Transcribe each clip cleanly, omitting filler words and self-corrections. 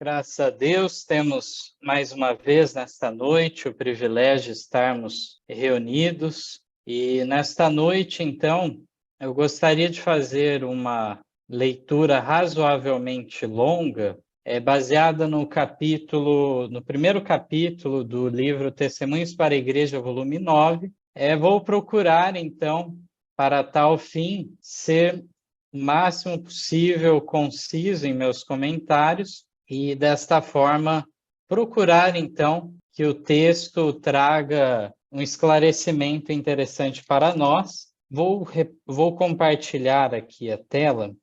Graças a Deus, temos mais uma vez nesta noite o privilégio de estarmos reunidos. E nesta noite, então, eu gostaria de fazer uma leitura razoavelmente longa, baseada no primeiro capítulo do livro Testemunhos para a Igreja, volume 9. Vou procurar, então, para tal fim, ser o máximo possível conciso em meus comentários, e desta forma procurar então que o texto traga um esclarecimento interessante para nós. Vou compartilhar aqui a tela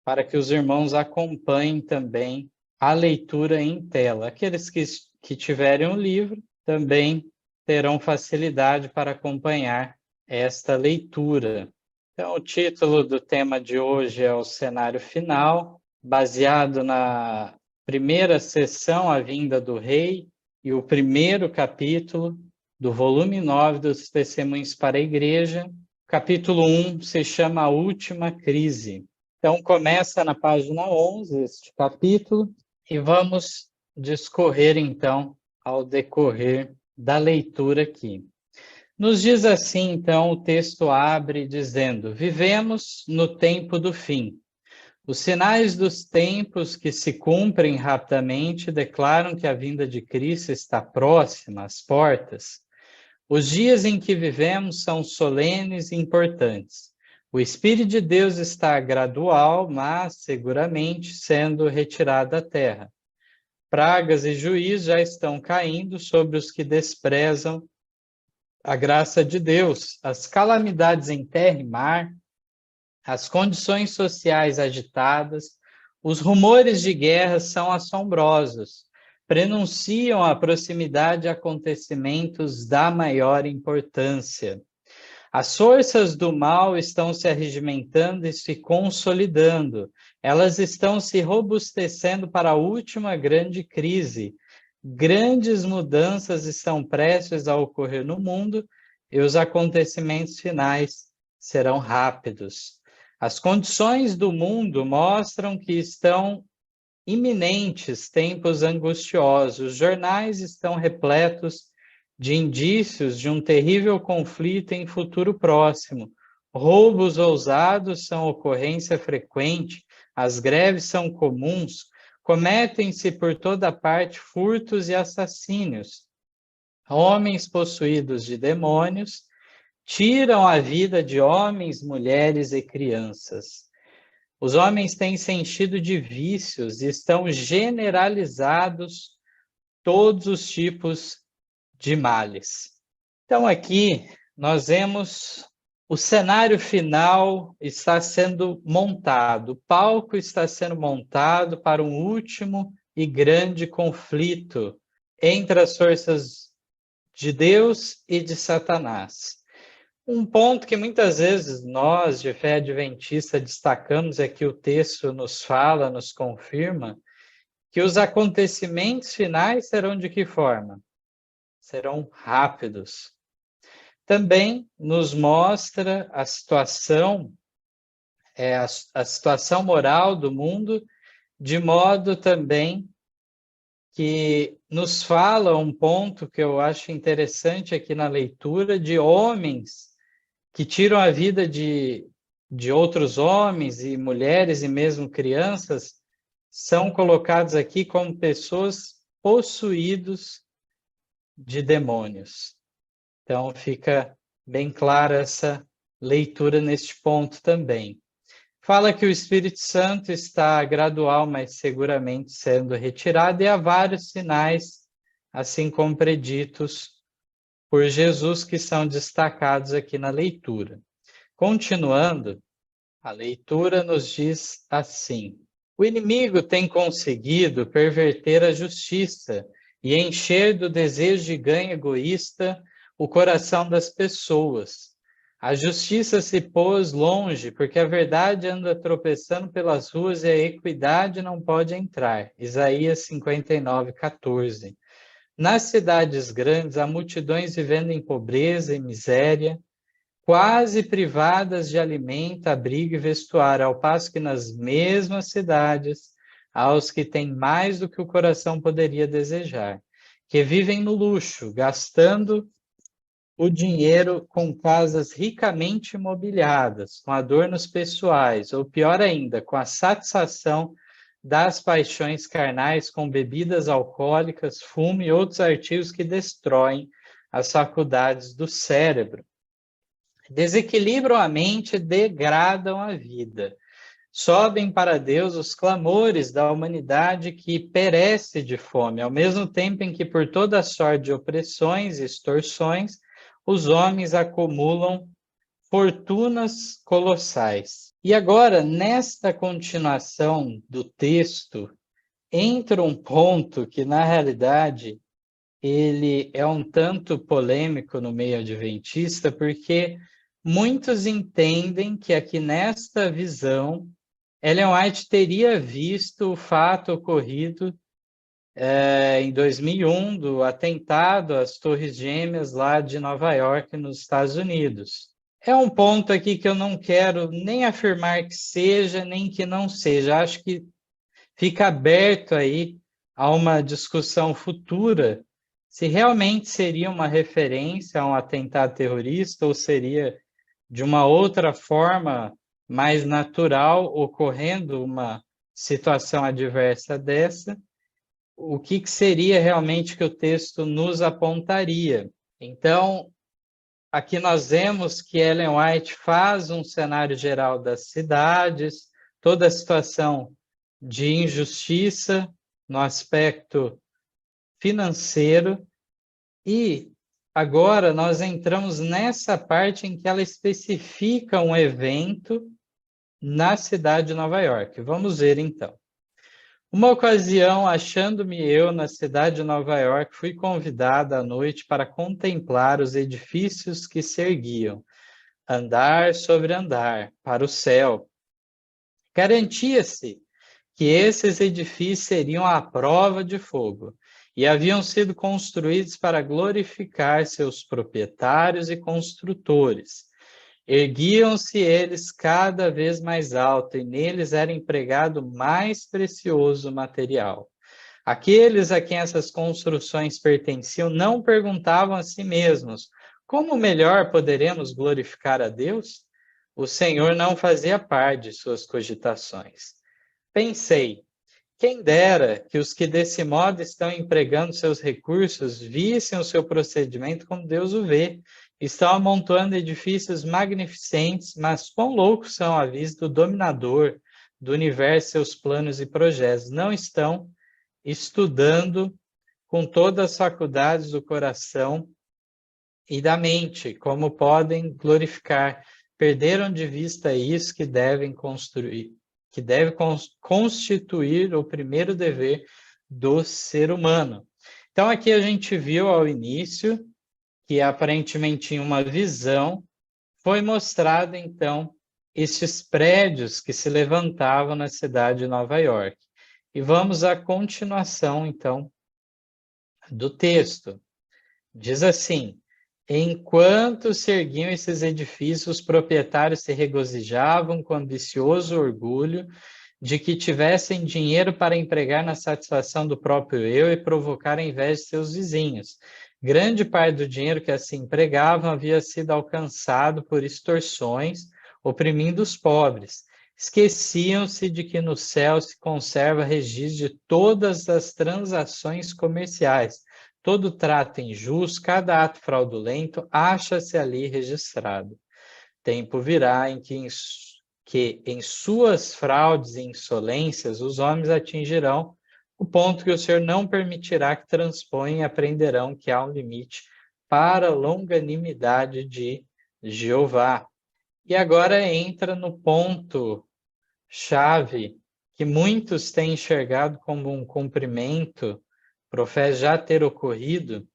para que os irmãos acompanhem também a leitura em tela. Aqueles que tiverem o livro também terão facilidade para acompanhar esta leitura. Então, o título do tema de hoje é o cenário final, baseado na primeira sessão, A Vinda do Rei, e o primeiro capítulo do volume 9 dos Testemunhos para a Igreja. Capítulo 1 se chama A Última Crise. Então, começa na página 11 este capítulo, e vamos discorrer, então, ao decorrer da leitura aqui. Nos diz assim, então, o texto abre dizendo: vivemos no tempo do fim. Os sinais dos tempos que se cumprem rapidamente declaram que a vinda de Cristo está próxima às portas. Os dias em que vivemos são solenes e importantes. O Espírito de Deus está gradual, mas seguramente sendo retirado da terra. Pragas e juízos já estão caindo sobre os que desprezam a graça de Deus. As calamidades em terra e mar, as condições sociais agitadas, os rumores de guerra são assombrosos, prenunciam a proximidade de acontecimentos da maior importância. As forças do mal estão se arregimentando e se consolidando, elas estão se robustecendo para a última grande crise. Grandes mudanças estão prestes a ocorrer no mundo e os acontecimentos finais serão rápidos. As condições do mundo mostram que estão iminentes tempos angustiosos. Os jornais estão repletos de indícios de um terrível conflito em futuro próximo. Roubos ousados são ocorrência frequente, as greves são comuns, cometem-se por toda parte furtos e assassínios. Homens possuídos de demônios tiram a vida de homens, mulheres e crianças. Os homens têm se enchido de vícios e estão generalizados todos os tipos de males. Então, aqui nós vemos o cenário final está sendo montado, o palco está sendo montado para um último e grande conflito entre as forças de Deus e de Satanás. Um ponto que muitas vezes nós, de fé adventista, destacamos é que o texto nos fala, nos confirma, que os acontecimentos finais serão de que forma? Serão rápidos. Também nos mostra a situação moral do mundo, de modo também que nos fala um ponto que eu acho interessante aqui na leitura, de homens que tiram a vida de outros homens e mulheres e mesmo crianças, são colocados aqui como pessoas possuídos de demônios. Então, fica bem clara essa leitura neste ponto também. Fala que o Espírito Santo está gradual, mas seguramente sendo retirado, e há vários sinais, assim como preditos por Jesus, que são destacados aqui na leitura. Continuando, a leitura nos diz assim: o inimigo tem conseguido perverter a justiça e encher do desejo de ganho egoísta o coração das pessoas. A justiça se pôs longe, porque a verdade anda tropeçando pelas ruas e a equidade não pode entrar. Isaías 59:14. Nas cidades grandes, há multidões vivendo em pobreza e miséria, quase privadas de alimento, abrigo e vestuário, ao passo que nas mesmas cidades aos que têm mais do que o coração poderia desejar, que vivem no luxo, gastando o dinheiro com casas ricamente mobiliadas, com adornos pessoais, ou pior ainda, com a satisfação das paixões carnais, com bebidas alcoólicas, fumo e outros artigos que destroem as faculdades do cérebro. Desequilibram a mente e degradam a vida. Sobem para Deus os clamores da humanidade que perece de fome, ao mesmo tempo em que, por toda sorte de opressões e extorsões, os homens acumulam fortunas colossais. E agora, nesta continuação do texto, entra um ponto que, na realidade, ele é um tanto polêmico no meio adventista, porque muitos entendem que aqui nesta visão, Ellen White teria visto o fato ocorrido em 2001, do atentado às Torres Gêmeas lá de Nova York, nos Estados Unidos. É um ponto aqui que eu não quero nem afirmar que seja, nem que não seja. Acho que fica aberto aí a uma discussão futura se realmente seria uma referência a um atentado terrorista ou seria de uma outra forma mais natural ocorrendo uma situação adversa dessa. O que seria realmente que o texto nos apontaria? Então, aqui nós vemos que Ellen White faz um cenário geral das cidades, toda a situação de injustiça no aspecto financeiro, e agora nós entramos nessa parte em que ela especifica um evento na cidade de Nova York. Vamos ver então. Uma ocasião, achando-me eu na cidade de Nova York, fui convidada à noite para contemplar os edifícios que se erguiam, andar sobre andar, para o céu. Garantia-se que esses edifícios seriam à prova de fogo e haviam sido construídos para glorificar seus proprietários e construtores. Erguiam-se eles cada vez mais alto, e neles era empregado mais precioso material. Aqueles a quem essas construções pertenciam não perguntavam a si mesmos: como melhor poderemos glorificar a Deus? O Senhor não fazia parte de suas cogitações. Pensei, quem dera que os que desse modo estão empregando seus recursos vissem o seu procedimento como Deus o vê. Estão amontoando edifícios magnificentes, mas quão loucos são à vista do dominador do universo, seus planos e projetos. Não estão estudando com todas as faculdades do coração e da mente, como podem glorificar. Perderam de vista isso que devem construir, que deve constituir o primeiro dever do ser humano. Então, aqui a gente viu ao início que aparentemente em uma visão foi mostrado, então, estes prédios que se levantavam na cidade de Nova York. E vamos à continuação, então, do texto. Diz assim: enquanto se erguiam esses edifícios, os proprietários se regozijavam com ambicioso orgulho de que tivessem dinheiro para empregar na satisfação do próprio eu e provocar a inveja de seus vizinhos. Grande parte do dinheiro que assim empregavam havia sido alcançado por extorsões, oprimindo os pobres. Esqueciam-se de que no céu se conserva registro de todas as transações comerciais. Todo trato injusto, cada ato fraudulento, acha-se ali registrado. Tempo virá em que em suas fraudes e insolências os homens atingirão o ponto que o Senhor não permitirá que transponham e aprenderão que há um limite para a longanimidade de Jeová. E agora entra no ponto-chave que muitos têm enxergado como um cumprimento, professa já ter ocorrido,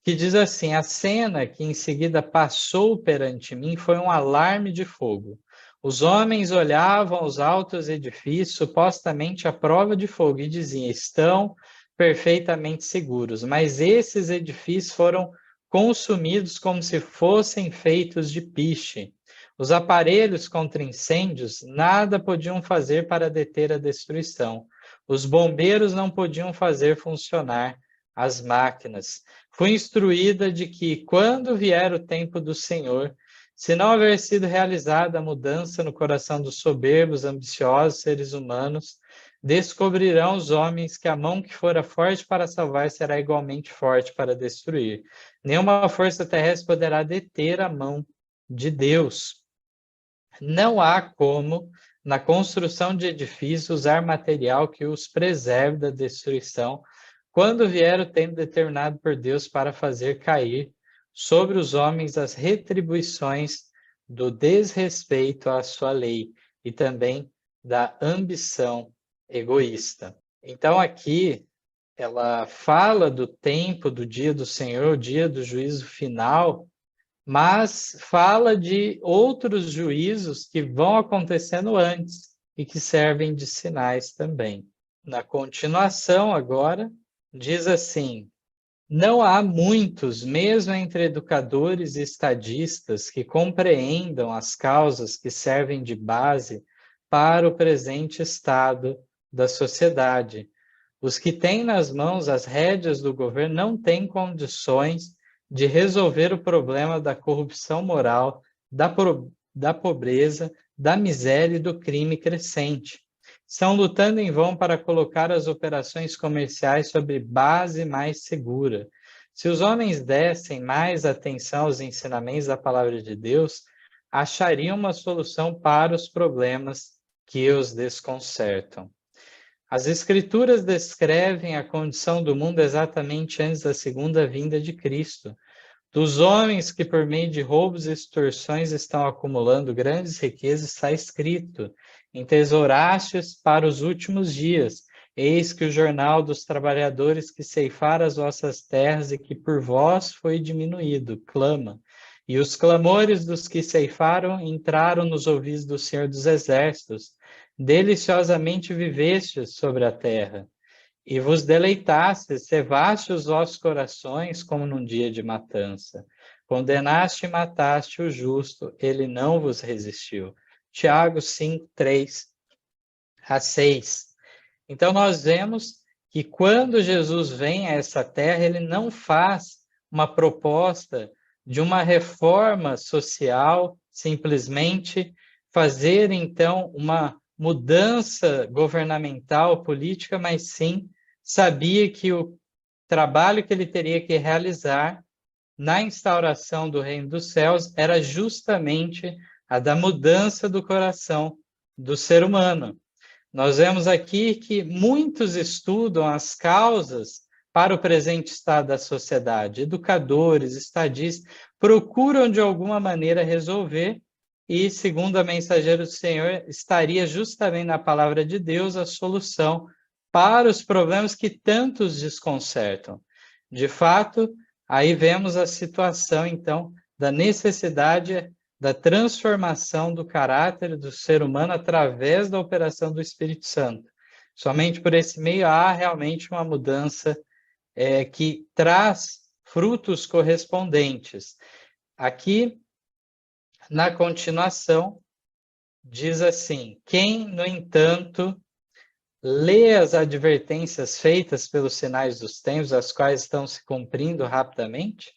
que diz assim: a cena que em seguida passou perante mim foi um alarme de fogo. Os homens olhavam os altos edifícios, supostamente à prova de fogo, e diziam: estão perfeitamente seguros. Mas esses edifícios foram consumidos como se fossem feitos de piche. Os aparelhos contra incêndios nada podiam fazer para deter a destruição. Os bombeiros não podiam fazer funcionar as máquinas. Fui instruída de que, quando vier o tempo do Senhor, se não houver sido realizada a mudança no coração dos soberbos, ambiciosos seres humanos, descobrirão os homens que a mão que fora forte para salvar será igualmente forte para destruir. Nenhuma força terrestre poderá deter a mão de Deus. Não há como, na construção de edifícios, usar material que os preserve da destruição, quando vier o tempo determinado por Deus para fazer cair sobre os homens as retribuições do desrespeito à sua lei e também da ambição egoísta. Então, aqui, ela fala do tempo do dia do Senhor, o dia do juízo final, mas fala de outros juízos que vão acontecendo antes e que servem de sinais também. Na continuação, agora, diz assim: não há muitos, mesmo entre educadores e estadistas, que compreendam as causas que servem de base para o presente estado da sociedade. Os que têm nas mãos as rédeas do governo não têm condições de resolver o problema da corrupção moral, da pobreza, da miséria e do crime crescente. Estão lutando em vão para colocar as operações comerciais sobre base mais segura. Se os homens dessem mais atenção aos ensinamentos da palavra de Deus, achariam uma solução para os problemas que os desconcertam. As Escrituras descrevem a condição do mundo exatamente antes da segunda vinda de Cristo. Dos homens que, por meio de roubos e extorsões, estão acumulando grandes riquezas, está escrito: entesourastes para os últimos dias. Eis que o jornal dos trabalhadores que ceifaram as vossas terras e que por vós foi diminuído, clama. E os clamores dos que ceifaram entraram nos ouvidos do Senhor dos Exércitos. Deliciosamente vivestes sobre a terra, e vos deleitastes, cevaste os vossos corações como num dia de matança. Condenaste e mataste o justo, ele não vos resistiu. Tiago 5, 3 a 6. Então nós vemos que quando Jesus vem a essa terra, ele não faz uma proposta de uma reforma social, simplesmente fazer então uma mudança governamental, política, mas sim sabia que o trabalho que ele teria que realizar na instauração do reino dos céus era justamente a da mudança do coração do ser humano. Nós vemos aqui que muitos estudam as causas para o presente estado da sociedade. Educadores, estadistas, procuram de alguma maneira resolver e, segundo a mensageira do Senhor, estaria justamente na palavra de Deus a solução para os problemas que tantos desconcertam. De fato, aí vemos a situação, então, da necessidade da transformação do caráter do ser humano através da operação do Espírito Santo. Somente por esse meio há realmente uma mudança que traz frutos correspondentes. Aqui, na continuação, diz assim: quem, no entanto, lê as advertências feitas pelos sinais dos tempos, as quais estão se cumprindo rapidamente,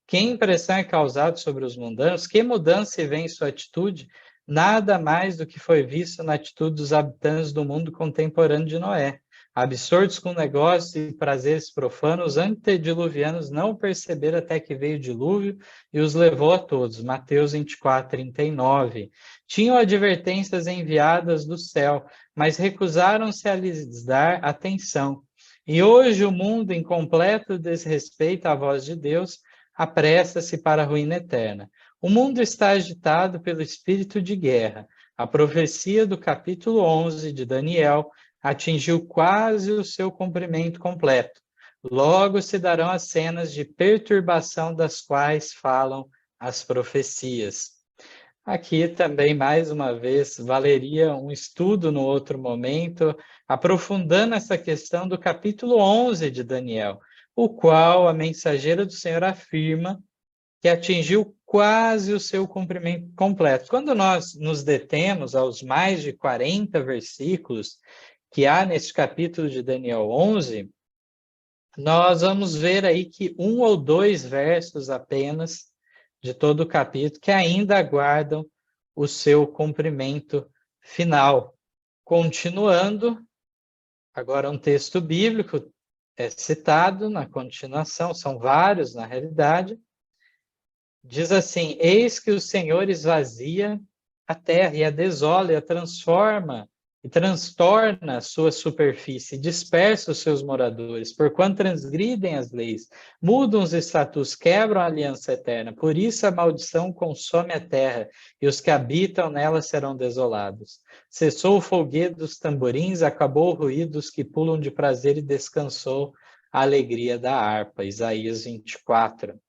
que impressão é causada sobre os mundanos, que mudança se vê em sua atitude, nada mais do que foi visto na atitude dos habitantes do mundo contemporâneo de Noé. Absortos com negócios e prazeres profanos, os antediluvianos não perceberam até que veio o dilúvio e os levou a todos. Mateus 24, 39. Tinham advertências enviadas do céu, mas recusaram-se a lhes dar atenção. E hoje o mundo, em completo desrespeito à voz de Deus, apressa-se para a ruína eterna. O mundo está agitado pelo espírito de guerra. A profecia do capítulo 11 de Daniel atingiu quase o seu cumprimento completo. Logo se darão as cenas de perturbação das quais falam as profecias. Aqui também, mais uma vez, valeria um estudo no outro momento, aprofundando essa questão do capítulo 11 de Daniel, o qual a mensageira do Senhor afirma que atingiu quase o seu cumprimento completo. Quando nós nos detemos aos mais de 40 versículos que há neste capítulo de Daniel 11, nós vamos ver aí que 1 ou 2 versos apenas de todo o capítulo que ainda aguardam o seu cumprimento final. Continuando, agora um texto bíblico é citado na continuação, são vários na realidade. Diz assim: eis que o Senhor esvazia a terra e a desola e a transforma e transtorna a sua superfície, dispersa os seus moradores, porquanto transgridem as leis, mudam os estatutos, quebram a aliança eterna. Por isso a maldição consome a terra, e os que habitam nela serão desolados. Cessou o folguedo dos tamborins, acabou o ruído dos que pulam de prazer e descansou a alegria da harpa. Isaías 24.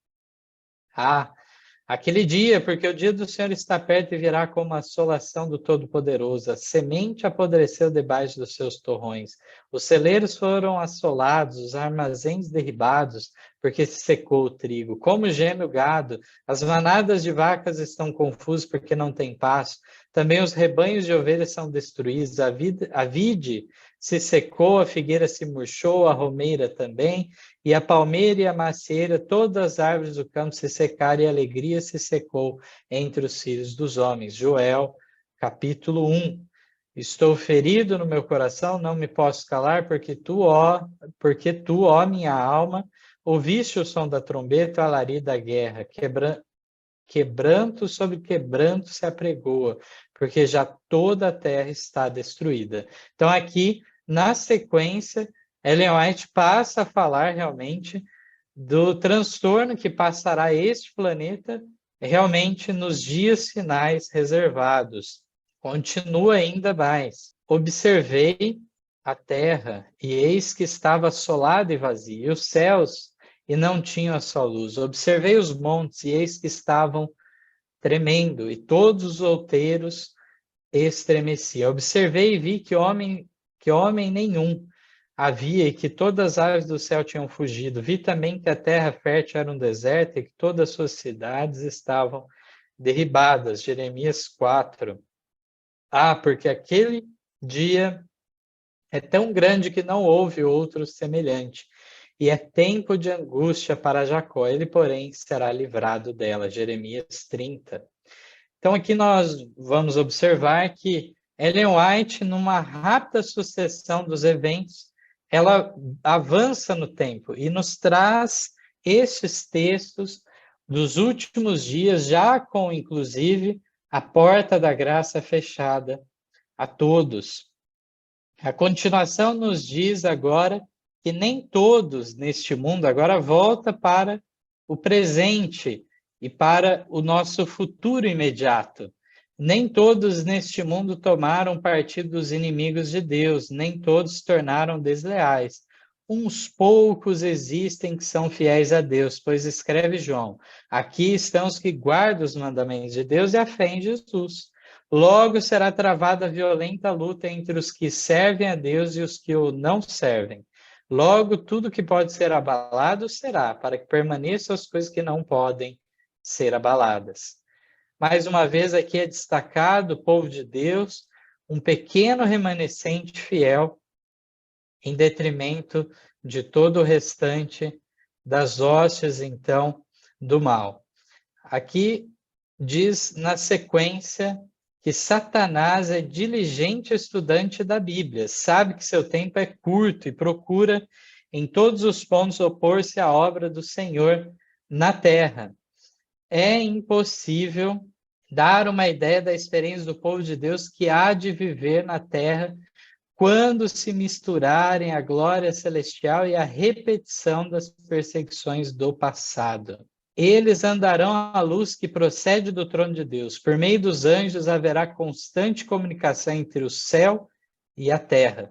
Aquele dia, porque o dia do Senhor está perto e virá como a assolação do Todo-Poderoso. A semente apodreceu debaixo dos seus torrões. Os celeiros foram assolados, os armazéns derribados, porque se secou o trigo. Como geme o gado, as manadas de vacas estão confusas porque não tem pasto. Também os rebanhos de ovelhas são destruídos. A vide se secou, a figueira se murchou, a romeira também, e a palmeira e a macieira, todas as árvores do campo se secaram, e a alegria se secou entre os filhos dos homens. Joel, capítulo 1. Estou ferido no meu coração, não me posso calar, porque tu, ó minha alma, ouviste o som da trombeta, o alarido da guerra, quebranto sobre quebranto se apregoa, porque já toda a terra está destruída. Então aqui, na sequência, Ellen White passa a falar realmente do transtorno que passará este planeta realmente nos dias finais reservados. Continua ainda mais. Observei a terra, e eis que estava assolada e vazia, e os céus, e não tinham a sua luz. Observei os montes, e eis que estavam tremendo, e todos os outeiros estremeciam. Observei e vi que homem nenhum havia, e que todas as aves do céu tinham fugido. Vi também que a terra fértil era um deserto, e que todas as suas cidades estavam derribadas. Jeremias 4. Porque aquele dia é tão grande que não houve outro semelhante. E é tempo de angústia para Jacó, ele, porém, será livrado dela. Jeremias 30. Então, aqui nós vamos observar que Ellen White, numa rápida sucessão dos eventos, ela avança no tempo e nos traz estes textos dos últimos dias, já com, inclusive, a porta da graça fechada a todos. A continuação nos diz agora que nem todos neste mundo, agora volta para o presente e para o nosso futuro imediato. Nem todos neste mundo tomaram partido dos inimigos de Deus, nem todos se tornaram desleais. Uns poucos existem que são fiéis a Deus, pois escreve João: aqui estão os que guardam os mandamentos de Deus e a fé em Jesus. Logo será travada violenta luta entre os que servem a Deus e os que o não servem. Logo, tudo que pode ser abalado será, para que permaneçam as coisas que não podem ser abaladas. Mais uma vez, aqui é destacado o povo de Deus, um pequeno remanescente fiel, em detrimento de todo o restante das hostes, então, do mal. Aqui diz na sequência que Satanás é diligente estudante da Bíblia, sabe que seu tempo é curto e procura em todos os pontos opor-se à obra do Senhor na terra. É impossível dar uma ideia da experiência do povo de Deus que há de viver na terra quando se misturarem a glória celestial e a repetição das perseguições do passado. Eles andarão à luz que procede do trono de Deus. Por meio dos anjos haverá constante comunicação entre o céu e a terra.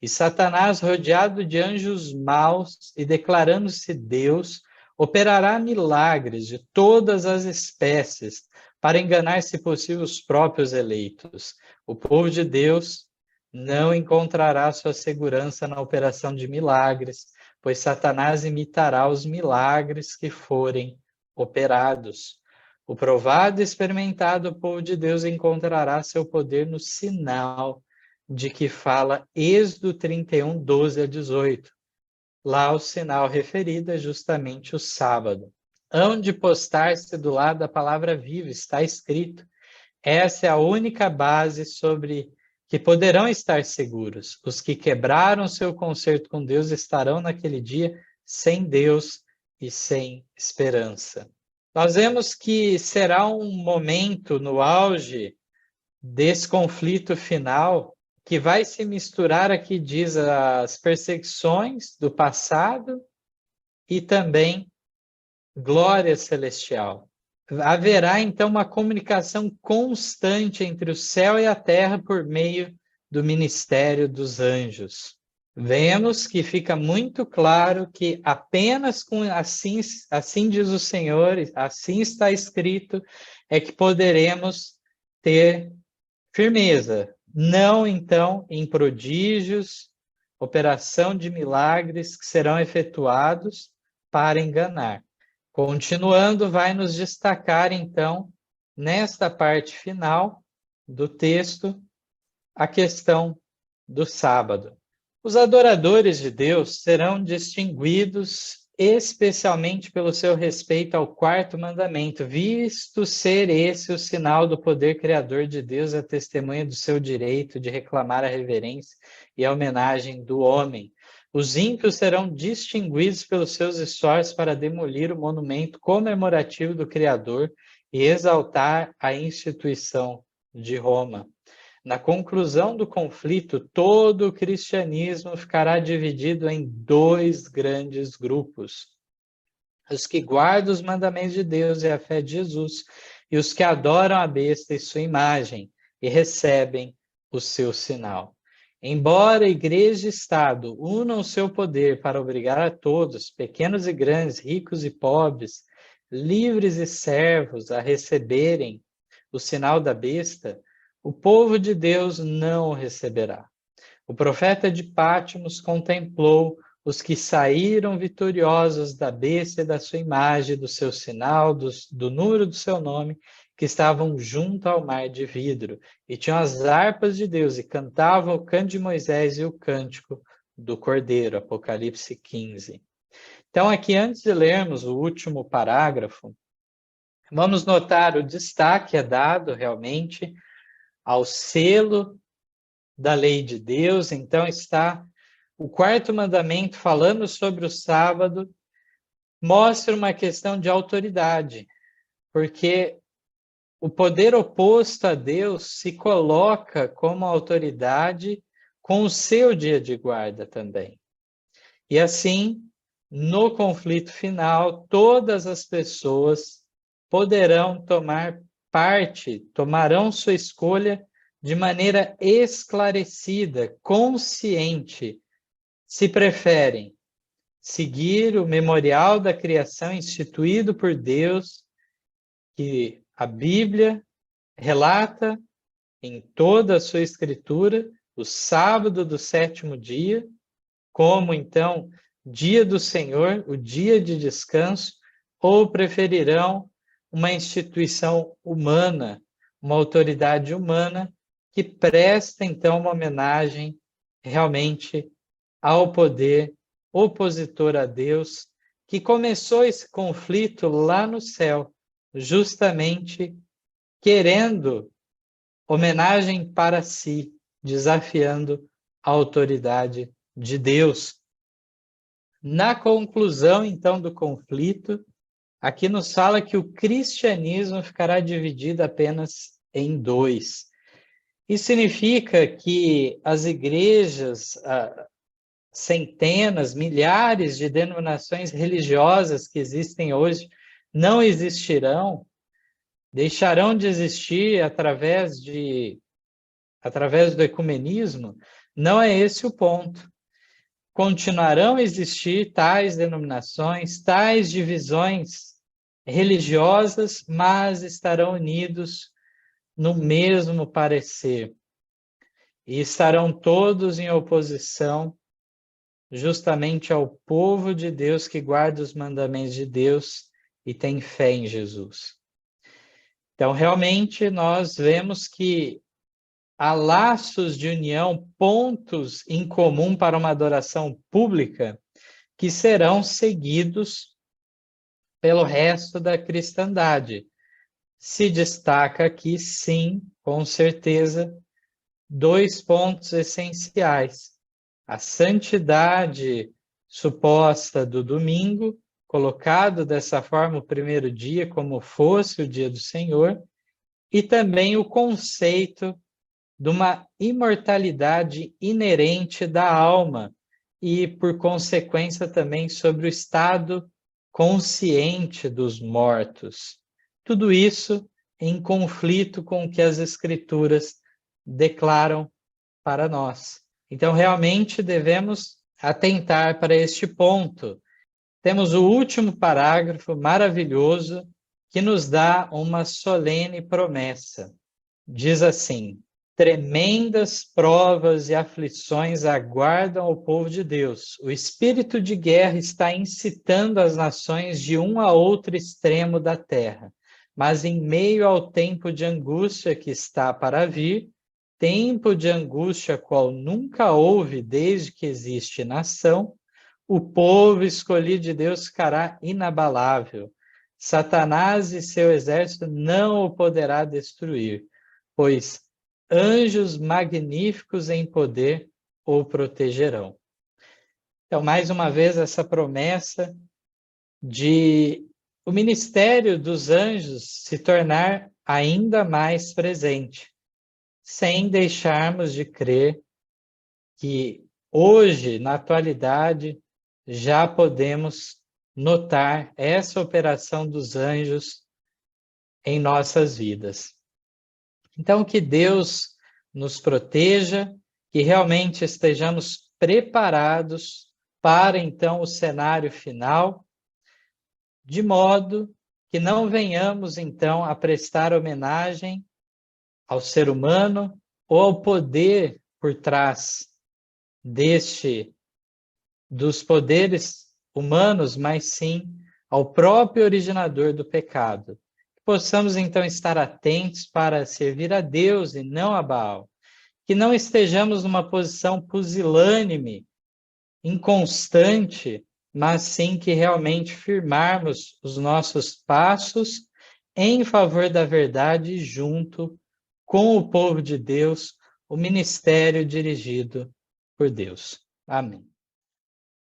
E Satanás, rodeado de anjos maus e declarando-se Deus, operará milagres de todas as espécies para enganar, se possível, os próprios eleitos. O povo de Deus não encontrará sua segurança na operação de milagres, pois Satanás imitará os milagres que forem operados. O provado e experimentado povo de Deus encontrará seu poder no sinal de que fala Êxodo 31, 12 a 18. Lá o sinal referido é justamente o sábado. Hão de postar-se do lado da palavra viva, está escrito. Essa é a única base sobre que poderão estar seguros. Os que quebraram seu concerto com Deus estarão naquele dia sem Deus e sem esperança. Nós vemos que será um momento no auge desse conflito final que vai se misturar, aqui diz, as perseguições do passado e também glória celestial. Haverá, então, uma comunicação constante entre o céu e a terra por meio do ministério dos anjos. Vemos que fica muito claro que apenas com assim diz o Senhor, assim está escrito, é que poderemos ter firmeza. Não, então, em prodígios, operação de milagres que serão efetuados para enganar. Continuando, vai nos destacar, então, nesta parte final do texto, a questão do sábado. Os adoradores de Deus serão distinguidos especialmente pelo seu respeito ao quarto mandamento, visto ser esse o sinal do poder criador de Deus, a testemunha do seu direito de reclamar a reverência e a homenagem do homem. Os ímpios serão distinguidos pelos seus esforços para demolir o monumento comemorativo do Criador e exaltar a instituição de Roma. Na conclusão do conflito, todo o cristianismo ficará dividido em dois grandes grupos: os que guardam os mandamentos de Deus e a fé de Jesus, e os que adoram a besta e sua imagem e recebem o seu sinal. Embora a Igreja e Estado unam o seu poder para obrigar a todos, pequenos e grandes, ricos e pobres, livres e servos, a receberem o sinal da besta, o povo de Deus não o receberá. O profeta de Pátimos contemplou os que saíram vitoriosos da besta e da sua imagem, do seu sinal, do número do seu nome, que estavam junto ao mar de vidro, e tinham as harpas de Deus, e cantavam o canto de Moisés e o cântico do Cordeiro, Apocalipse 15. Então, aqui, antes de lermos o último parágrafo, vamos notar o destaque é dado, realmente, ao selo da lei de Deus. Então está o quarto mandamento falando sobre o sábado, mostra uma questão de autoridade, porque o poder oposto a Deus se coloca como autoridade com o seu dia de guarda também. E assim, no conflito final, todas as pessoas poderão tomar parte, tomarão sua escolha de maneira esclarecida, consciente, se preferem seguir o memorial da criação instituído por Deus, que a Bíblia relata em toda a sua escritura, o sábado do sétimo dia, como então dia do Senhor, o dia de descanso, ou preferirão uma instituição humana, uma autoridade humana, que presta, então, uma homenagem realmente ao poder opositor a Deus, que começou esse conflito lá no céu, justamente querendo homenagem para si, desafiando a autoridade de Deus. Na conclusão, então, do conflito, aqui nos fala que o cristianismo ficará dividido apenas em dois. Isso significa que as igrejas, centenas, milhares de denominações religiosas que existem hoje não existirão, deixarão de existir através do ecumenismo. Não é esse o ponto. Continuarão a existir tais denominações, tais divisões religiosas, mas estarão unidos no mesmo parecer. E estarão todos em oposição justamente ao povo de Deus que guarda os mandamentos de Deus e tem fé em Jesus. Então, realmente, nós vemos que há laços de união, pontos em comum para uma adoração pública que serão seguidos pelo resto da cristandade. Se destaca aqui, sim, com certeza, 2 pontos essenciais: a santidade suposta do domingo, colocado dessa forma o primeiro dia como fosse o dia do Senhor, e também o conceito de uma imortalidade inerente da alma e, por consequência, também sobre o estado consciente dos mortos. Tudo isso em conflito com o que as Escrituras declaram para nós. Então, realmente devemos atentar para este ponto. Temos o último parágrafo maravilhoso que nos dá uma solene promessa. Diz assim: tremendas provas e aflições aguardam o povo de Deus. O espírito de guerra está incitando as nações de um a outro extremo da terra. Mas em meio ao tempo de angústia que está para vir, tempo de angústia qual nunca houve desde que existe nação, o povo escolhido de Deus ficará inabalável. Satanás e seu exército não o poderá destruir, pois anjos magníficos em poder o protegerão. Então, mais uma vez, essa promessa de o ministério dos anjos se tornar ainda mais presente, sem deixarmos de crer que hoje, na atualidade, já podemos notar essa operação dos anjos em nossas vidas. Então, que Deus nos proteja, que realmente estejamos preparados para, então, o cenário final, de modo que não venhamos, então, a prestar homenagem ao ser humano ou ao poder por trás dos poderes humanos, mas sim ao próprio originador do pecado. Possamos, então, estar atentos para servir a Deus e não a Baal. Que não estejamos numa posição pusilânime, inconstante, mas sim que realmente firmarmos os nossos passos em favor da verdade junto com o povo de Deus, o ministério dirigido por Deus. Amém.